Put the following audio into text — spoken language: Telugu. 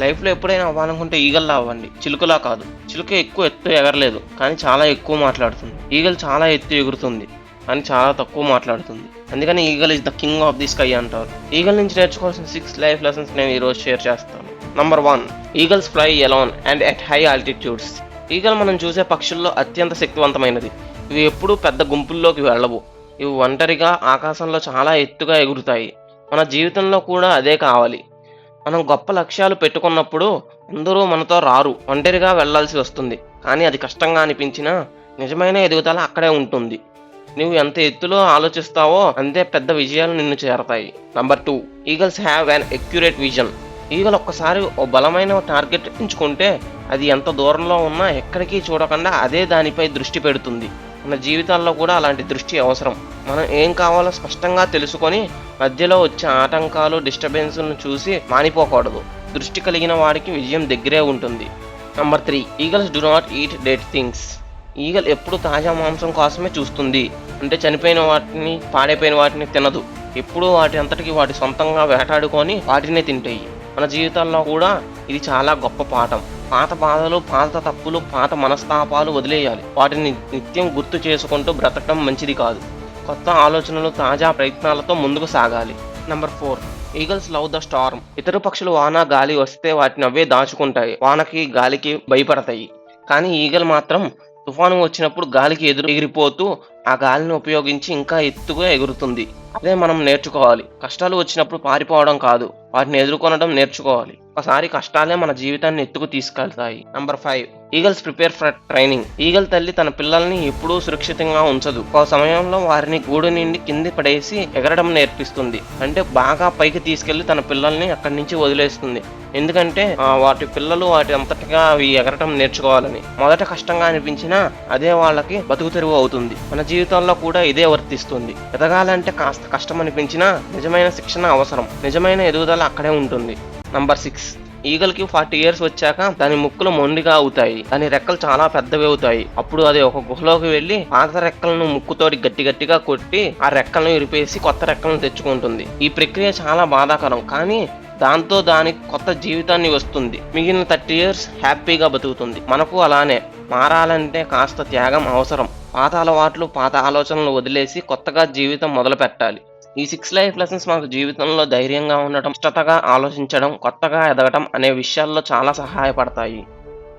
లైఫ్‌లో ఎప్పుడైనా అవ్వాలనుకుంటే ఈగల్లా అవ్వండి. చిలుకలా కాదు. చిలుక ఎక్కువ ఎత్తు ఎగరలేదు. కానీ చాలా ఎక్కువ మాట్లాడుతుంది. ఈగల్ చాలా ఎత్తు ఎగురుతుంది. కానీ చాలా తక్కువ మాట్లాడుతుంది. అందుకని eagle is the king of the sky అంటారు. ఈగల్ నుంచి నేర్చుకోవాల్సిన 6 లైఫ్ లెసన్స్ నేను ఈరోజు షేర్ చేస్తాను. Number 1, eagles fly alone and at high altitudes. Eagle మనం చూసే పక్షుల్లో అత్యంత శక్తివంతమైనది. ఇవి ఎప్పుడూ పెద్ద గుంపుల్లోకి వెళ్ళవు. ఇవి ఒంటరిగా ఆకాశంలో చాలా ఎత్తుగా ఎగురుతాయి. మన జీవితంలో కూడా అదే కావాలి. మనం గొప్ప లక్ష్యాలు పెట్టుకున్నప్పుడు అందరూ మనతో రారు. ఒంటరిగా వెళ్లాల్సి వస్తుంది. కానీ అది కష్టంగా అనిపించినా నిజమైన ఎదుగుదల అక్కడే ఉంటుంది. నువ్వు ఎంత ఎత్తులో ఆలోచిస్తావో అంతే పెద్ద విజయాలు నిన్ను చేరతాయి. Number 2, eagles have an accurate vision. Eagle ఒక్కసారి ఓ బలమైన టార్గెట్ ఎంచుకుంటే అది ఎంత దూరంలో ఉన్నా ఎక్కడికి చూడకుండా అదే దానిపై దృష్టి పెడుతుంది. మన జీవితాల్లో కూడా అలాంటి దృష్టి అవసరం. మనం ఏం కావాలో స్పష్టంగా తెలుసుకొని మధ్యలో వచ్చే ఆటంకాలు, డిస్టర్బెన్స్ను చూసి మానిపోకూడదు. దృష్టి కలిగిన వాడికి విజయం దగ్గరే ఉంటుంది. Number 3, eagles do not eat dead things. Eagle ఎప్పుడు తాజా మాంసం కోసమే చూస్తుంది. అంటే చనిపోయిన వాటిని, పాడైపోయిన వాటిని తినదు. ఎప్పుడూ వాటి అంతటికి వాటి సొంతంగా వేటాడుకొని వాటినే తింటాయి. మన జీవితాల్లో కూడా ఇది చాలా గొప్ప పాఠం. పాత బాధలు, పాత తప్పులు, పాత మనస్తాపాలు వదిలేయాలి. వాటిని నిత్యం గుర్తు చేసుకుంటూ బ్రతకడం మంచిది కాదు. కొత్త ఆలోచనలు, తాజా ప్రయత్నాలతో ముందుకు సాగాలి. Number 4, eagles love the Storm. ఇతర పక్షులు వాన, గాలి వస్తే వాటిని అవే దాచుకుంటాయి. వానకి, గాలికి భయపడతాయి. కానీ ఈగల్ మాత్రం తుఫాను వచ్చినప్పుడు గాలికి ఎగిరిపోతూ ఆ గాలిని ఉపయోగించి ఇంకా ఎత్తుగా ఎగురుతుంది. అదే మనం నేర్చుకోవాలి. కష్టాలు వచ్చినప్పుడు పారిపోవడం కాదు, వాటిని ఎదుర్కొనడం నేర్చుకోవాలి. ఒకసారి కష్టాలే మన జీవితాన్ని ఎత్తుకు తీసుకెళ్తాయి. Number 5, eagles prepare for training. Eagle తల్లి తన పిల్లల్ని ఎప్పుడూ సురక్షితంగా ఉంచదు. ఒక సమయంలో వారిని గూడు నుండి కింది పడేసి ఎగరడం నేర్పిస్తుంది. అంటే బాగా పైకి తీసుకెళ్లి తన పిల్లల్ని అక్కడి నుంచి వదిలేస్తుంది. ఎందుకంటే వాటి పిల్లలు వాటి అంతటిగా అవి ఎగరటం నేర్చుకోవాలని. మొదట కష్టంగా అనిపించినా అదే వాళ్ళకి బతుకు తెరువు అవుతుంది. మన జీవితంలో కూడా ఇదే వర్తిస్తుంది. ఎదగాలంటే కాస్త కష్టం అనిపించినా నిజమైన శిక్షణ అవసరం. నిజమైన ఎదుగుదల అక్కడే ఉంటుంది. నంబర్ 6, ఈగల్ కి 40 ఇయర్స్ వచ్చాక దాని ముక్కులు మొండిగా అవుతాయి. దాని రెక్కలు చాలా పెద్దవి అవుతాయి. అప్పుడు అది ఒక గుహలోకి వెళ్లి పాత రెక్కలను ముక్కుతోటి గట్టిగా కొట్టి ఆ రెక్కలను ఇరిపేసి కొత్త రెక్కలను తెచ్చుకుంటుంది. ఈ ప్రక్రియ చాలా బాధాకరం, కానీ దాంతో దానికి కొత్త జీవితాన్ని వస్తుంది. మిగిలిన 30 ఇయర్స్ హ్యాపీగా బతుకుతుంది. మనకు అలానే మారాలంటే కాస్త త్యాగం అవసరం. పాత అలవాట్లు, పాత ఆలోచనలు వదిలేసి కొత్తగా జీవితం మొదలు పెట్టాలి. ఈ 6 లైఫ్ లెసన్స్ మనకు జీవితంలో ధైర్యంగా ఉండటం, స్పష్టతగా ఆలోచించడం, కొత్తగా ఎదగటం అనే విషయాల్లో చాలా సహాయపడతాయి.